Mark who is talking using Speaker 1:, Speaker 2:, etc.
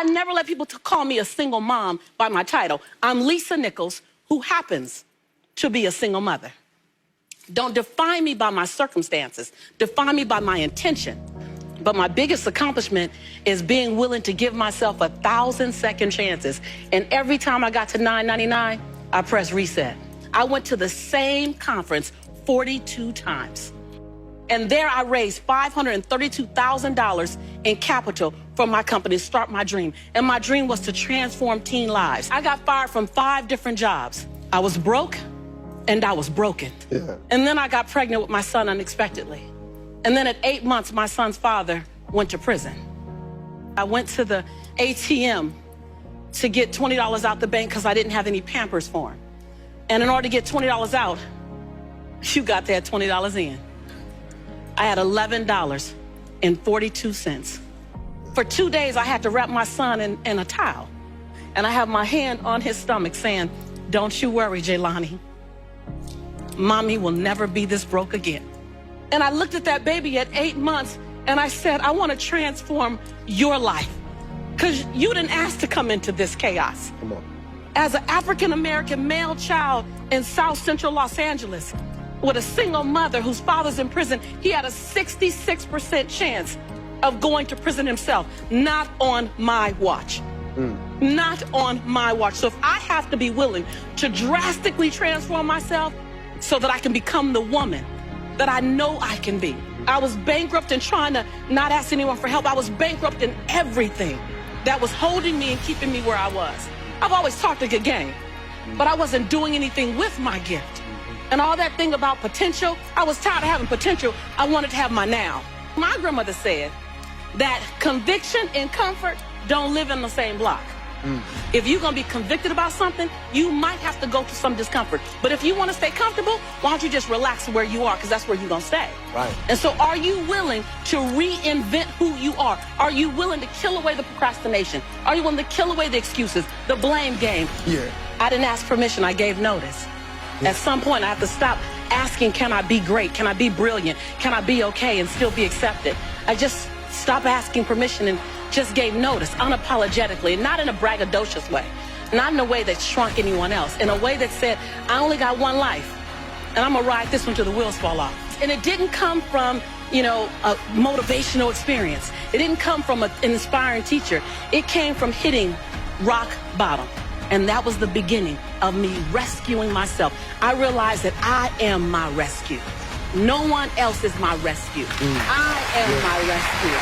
Speaker 1: I never let people call me a single mom by my title. I'm Lisa Nichols, who happens to be a single mother. Don't define me by my circumstances. Define me by my intention. But my biggest accomplishment is being willing to give myself 1,000-second chances. And every time I got to 999, I pressed reset. I went to the same conference 42 times. And there I raised $532,000 in capital for my company to start my dream. And my dream was to transform teen lives. I got fired from 5 different jobs. I was broke and I was broken. Yeah. And then I got pregnant with my son unexpectedly. And then at 8 months, my son's father went to prison. I went to the ATM to get $20 out the bank because I didn't have any Pampers for him. And in order to get $20 out, you got that $20 in. I had $11.42. For 2 days, I had to wrap my son in a towel. And I have my hand on his stomach saying, "Don't you worry, Jaylani. Mommy will never be this broke again." And I looked at that baby at 8 months and I said, I want to transform your life because you didn't ask to come into this chaos. Come on. As an African-American male child in South Central Los Angeles with a single mother whose father's in prison, he had a 66% chance of going to prison himself. Not on my watch. Not on my watch. So if I have to be willing to drastically transform myself so that I can become the woman that I know I can be. I was bankrupt and trying to not ask anyone for help. I was bankrupt in everything that was holding me and keeping me where I was. I've always talked a good game, but I wasn't doing anything with my gift. And all that thing about potential, I was tired of having potential. I wanted to have my now. My grandmother said that conviction and comfort don't live in the same block. If you're going to be convicted about something, you might have to go through some discomfort. But if you want to stay comfortable, why don't you just relax where you are, because that's where you're going to stay. Right. And so are you willing to reinvent who you are? Are you willing to kill away the procrastination? Are you willing to kill away the excuses, the blame game? Yeah. I didn't ask permission. I gave notice. Yeah. At some point, I have to stop asking, can I be great? Can I be brilliant? Can I be okay and still be accepted? I just stopped asking permission and just gave notice unapologetically, not in a braggadocious way, not in a way that shrunk anyone else, in a way that said, I only got one life, and I'm gonna ride this one till the wheels fall off. And it didn't come from, you know, a motivational experience. It didn't come from an inspiring teacher. It came from hitting rock bottom. And that was the beginning of me rescuing myself. I realized that I am my rescue. No one else is my rescue. I am my rescue.